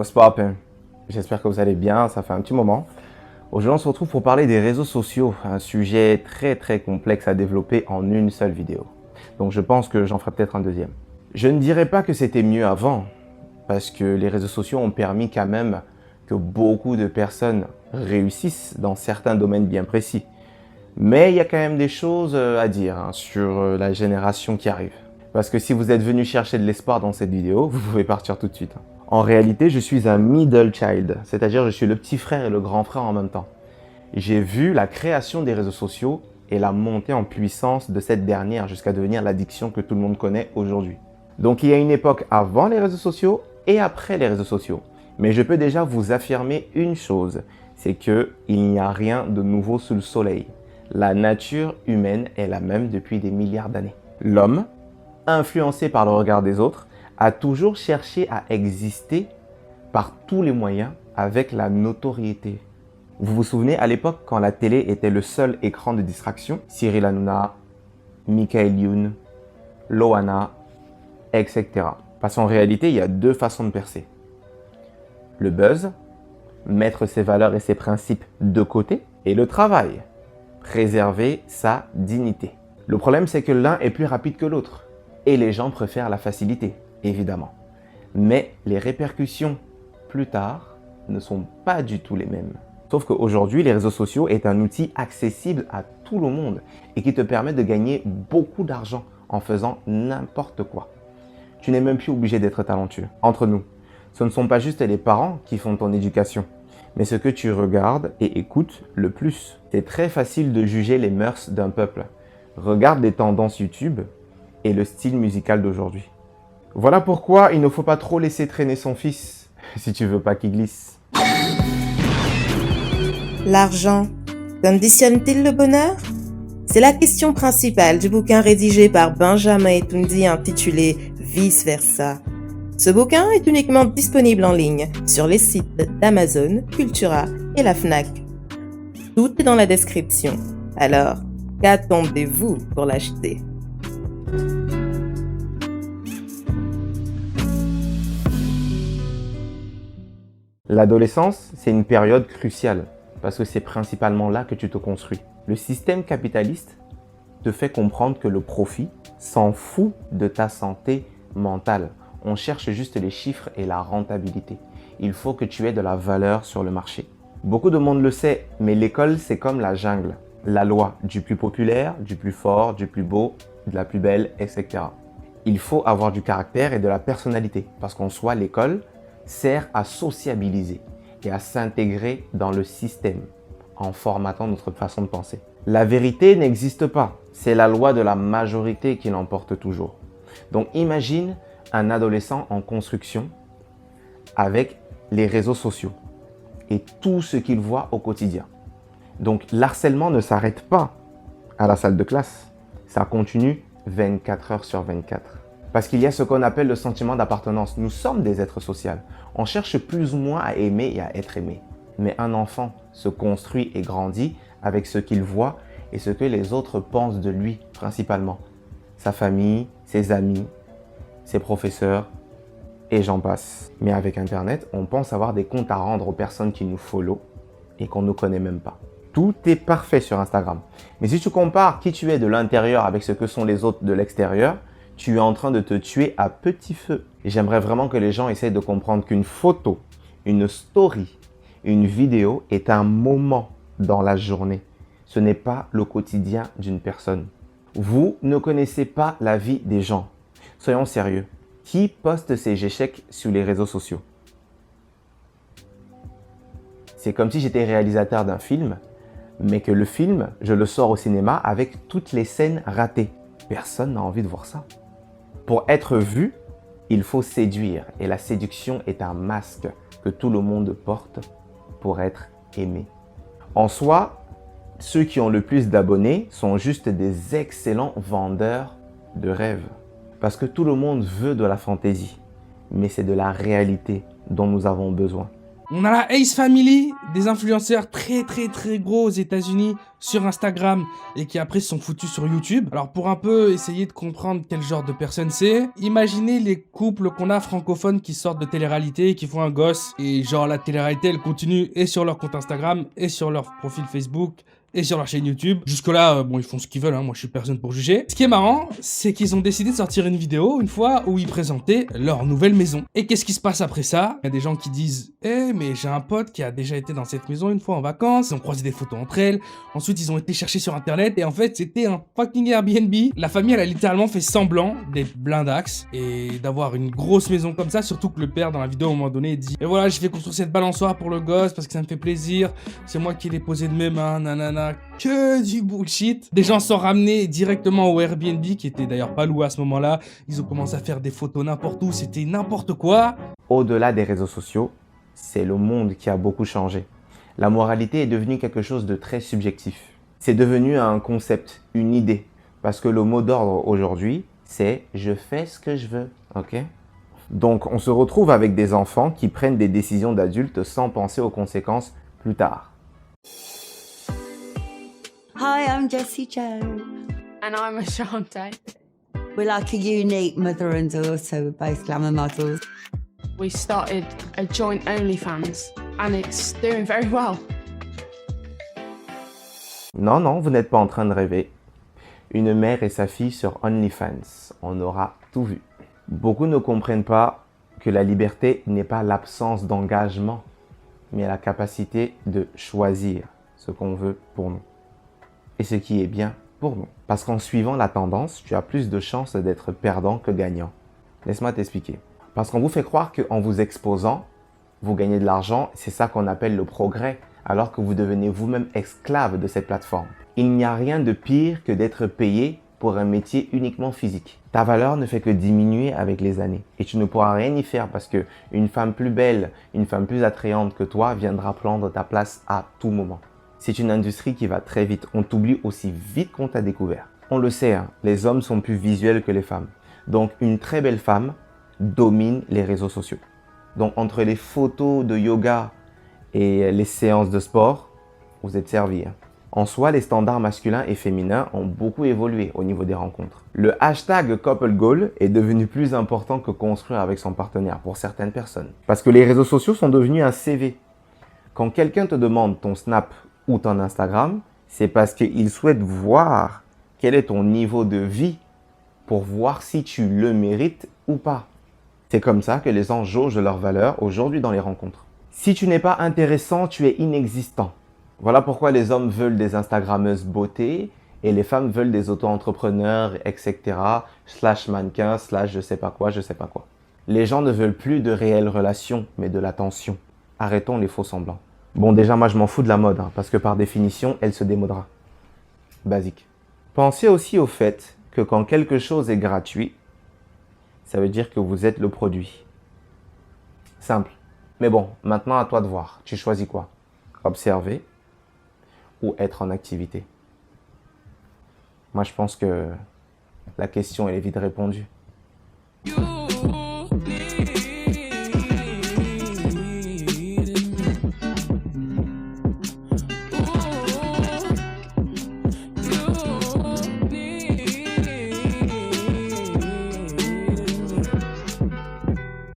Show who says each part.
Speaker 1: What's poppin'? J'espère que vous allez bien, ça fait un petit moment. Aujourd'hui, on se retrouve pour parler des réseaux sociaux, un sujet très complexe à développer en une seule vidéo. Donc je pense que j'en ferai peut-être un deuxième. Je ne dirais pas que c'était mieux avant, parce que les réseaux sociaux ont permis quand même que beaucoup de personnes réussissent dans certains domaines bien précis. Mais il y a quand même des choses à dire sur la génération qui arrive. Parce que si vous êtes venu chercher de l'espoir dans cette vidéo, vous pouvez partir tout de suite. En réalité, je suis un middle child, c'est-à-dire je suis le petit frère et le grand frère en même temps. J'ai vu la création des réseaux sociaux et la montée en puissance de cette dernière jusqu'à devenir l'addiction que tout le monde connaît aujourd'hui. Donc il y a une époque avant les réseaux sociaux et après les réseaux sociaux. Mais je peux déjà vous affirmer une chose, c'est qu'il n'y a rien de nouveau sous le soleil. La nature humaine est la même depuis des milliards d'années. L'homme, influencé par le regard des autres, a toujours cherché à exister par tous les moyens avec la notoriété. Vous vous souvenez à l'époque quand la télé était le seul écran de distraction, Cyril Hanouna, Michael Youn, Loana, etc. Parce qu'en réalité, il y a deux façons de percer. Le buzz, mettre ses valeurs et ses principes de côté, et le travail, préserver sa dignité. Le problème, c'est que l'un est plus rapide que l'autre. Et les gens préfèrent la facilité, évidemment. Mais les répercussions, plus tard, ne sont pas du tout les mêmes. Sauf qu'aujourd'hui, les réseaux sociaux est un outil accessible à tout le monde et qui te permet de gagner beaucoup d'argent en faisant n'importe quoi. Tu n'es même plus obligé d'être talentueux. Entre nous, ce ne sont pas juste les parents qui font ton éducation, mais ce que tu regardes et écoutes le plus. C'est très facile de juger les mœurs d'un peuple. Regarde les tendances YouTube et le style musical d'aujourd'hui. Voilà pourquoi il ne faut pas trop laisser traîner son fils si tu veux pas qu'il glisse.
Speaker 2: L'argent conditionne-t-il le bonheur? C'est la question principale du bouquin rédigé par Benjamin Etoundi intitulé Vice Versa. Ce bouquin est uniquement disponible en ligne sur les sites d'Amazon, Cultura et la Fnac. Tout est dans la description. Alors, qu'attendez-vous pour l'acheter?
Speaker 1: L'adolescence, c'est une période cruciale parce que c'est principalement là que tu te construis. Le système capitaliste te fait comprendre que le profit s'en fout de ta santé mentale. On cherche juste les chiffres et la rentabilité. Il faut que tu aies de la valeur sur le marché. Beaucoup de monde le sait, mais l'école, c'est comme la jungle. La loi du plus populaire, du plus fort, du plus beau, de la plus belle, etc. Il faut avoir du caractère et de la personnalité parce qu'en soi, l'école sert à sociabiliser et à s'intégrer dans le système en formatant notre façon de penser. La vérité n'existe pas. C'est la loi de la majorité qui l'emporte toujours. Donc imagine un adolescent en construction avec les réseaux sociaux et tout ce qu'il voit au quotidien. Donc l'harcèlement ne s'arrête pas à la salle de classe. Ça continue 24 heures sur 24. Parce qu'il y a ce qu'on appelle le sentiment d'appartenance. Nous sommes des êtres sociaux. On cherche plus ou moins à aimer et à être aimé. Mais un enfant se construit et grandit avec ce qu'il voit et ce que les autres pensent de lui principalement. Sa famille, ses amis, ses professeurs et j'en passe. Mais avec Internet, on pense avoir des comptes à rendre aux personnes qui nous follow et qu'on ne connaît même pas. Tout est parfait sur Instagram. Mais si tu compares qui tu es de l'intérieur avec ce que sont les autres de l'extérieur, tu es en train de te tuer à petit feu. Et j'aimerais vraiment que les gens essayent de comprendre qu'une photo, une story, une vidéo est un moment dans la journée. Ce n'est pas le quotidien d'une personne. Vous ne connaissez pas la vie des gens. Soyons sérieux. Qui poste ses échecs sur les réseaux sociaux? C'est comme si j'étais réalisateur d'un film, mais que le film, je le sors au cinéma avec toutes les scènes ratées. Personne n'a envie de voir ça. Pour être vu, il faut séduire et la séduction est un masque que tout le monde porte pour être aimé. En soi, ceux qui ont le plus d'abonnés sont juste des excellents vendeurs de rêves. Parce que tout le monde veut de la fantaisie, mais c'est de la réalité dont nous avons besoin.
Speaker 3: On a la Ace Family, des influenceurs très gros aux États-Unis sur Instagram et qui après se sont foutus sur YouTube. Alors pour un peu essayer de comprendre quel genre de personne c'est, imaginez les couples qu'on a francophones qui sortent de télé-réalité et qui font un gosse et genre la télé-réalité elle continue et sur leur compte Instagram et sur leur profil Facebook et sur leur chaîne YouTube. Jusque-là, bon, ils font ce qu'ils veulent, hein, moi je suis personne pour juger. Ce qui est marrant, c'est qu'ils ont décidé de sortir une vidéo une fois où ils présentaient leur nouvelle maison. Et qu'est-ce qui se passe après ça? Il y a des gens qui disent « Eh, mais j'ai un pote qui a déjà été dans cette maison une fois en vacances, ils ont croisé des photos entre elles, ensuite ils ont été chercher sur internet et en fait c'était un fucking Airbnb. » La famille elle a littéralement fait semblant d'être blindax et d'avoir une grosse maison comme ça, surtout que le père dans la vidéo à un moment donné dit « Et voilà, je vais construire cette balançoire pour le gosse parce que ça me fait plaisir, c'est moi qui l'ai posé de mes mains, nanana. » Que du bullshit. Des gens sont ramenés directement au Airbnb, qui était d'ailleurs pas loué à ce moment-là. Ils ont commencé à faire des photos n'importe où, c'était n'importe quoi.
Speaker 1: Au-delà des réseaux sociaux, c'est le monde qui a beaucoup changé. La moralité est devenue quelque chose de très subjectif. C'est devenu un concept, une idée. Parce que le mot d'ordre aujourd'hui, c'est « je fais ce que je veux ». Ok ? Donc, on se retrouve avec des enfants qui prennent des décisions d'adultes sans penser aux conséquences plus tard.
Speaker 4: Hi, I'm Jessie Joe.
Speaker 5: And I'm Ashante.
Speaker 4: We're like a unique mother and daughter. We're both glamour models.
Speaker 5: We started a joint OnlyFans and it's doing very well.
Speaker 1: Non, non, vous n'êtes pas en train de rêver. Une mère et sa fille sur OnlyFans, on aura tout vu. Beaucoup ne comprennent pas que la liberté n'est pas l'absence d'engagement, mais la capacité de choisir ce qu'on veut pour nous. Et ce qui est bien pour nous. Parce qu'en suivant la tendance, tu as plus de chances d'être perdant que gagnant. Laisse-moi t'expliquer. Parce qu'on vous fait croire qu'en vous exposant, vous gagnez de l'argent, c'est ça qu'on appelle le progrès, alors que vous devenez vous-même esclave de cette plateforme. Il n'y a rien de pire que d'être payé pour un métier uniquement physique. Ta valeur ne fait que diminuer avec les années. Et tu ne pourras rien y faire parce qu'une femme plus belle, une femme plus attrayante que toi viendra prendre ta place à tout moment. C'est une industrie qui va très vite. On t'oublie aussi vite qu'on t'a découvert. On le sait, hein, les hommes sont plus visuels que les femmes. Donc, une très belle femme domine les réseaux sociaux. Donc, entre les photos de yoga et les séances de sport, vous êtes servis. Hein. En soi, les standards masculins et féminins ont beaucoup évolué au niveau des rencontres. Le hashtag couple goal est devenu plus important que construire avec son partenaire pour certaines personnes. Parce que les réseaux sociaux sont devenus un CV. Quand quelqu'un te demande ton Snap ou ton Instagram, c'est parce qu'il souhaite voir quel est ton niveau de vie pour voir si tu le mérites ou pas. C'est comme ça que les gens jaugent leur valeur aujourd'hui dans les rencontres. Si tu n'es pas intéressant, tu es inexistant. Voilà pourquoi les hommes veulent des Instagrammeuses beauté et les femmes veulent des auto-entrepreneurs, etc. / mannequins, / je sais pas quoi. Les gens ne veulent plus de réelles relations, mais de l'attention. Arrêtons les faux semblants. Bon, déjà, moi, je m'en fous de la mode, hein, parce que par définition, elle se démodera. Basique. Pensez aussi au fait que quand quelque chose est gratuit, ça veut dire que vous êtes le produit. Simple. Mais bon, maintenant, à toi de voir. Tu choisis quoi? Observer ou être en activité? Moi, je pense que la question, elle est vite répondue.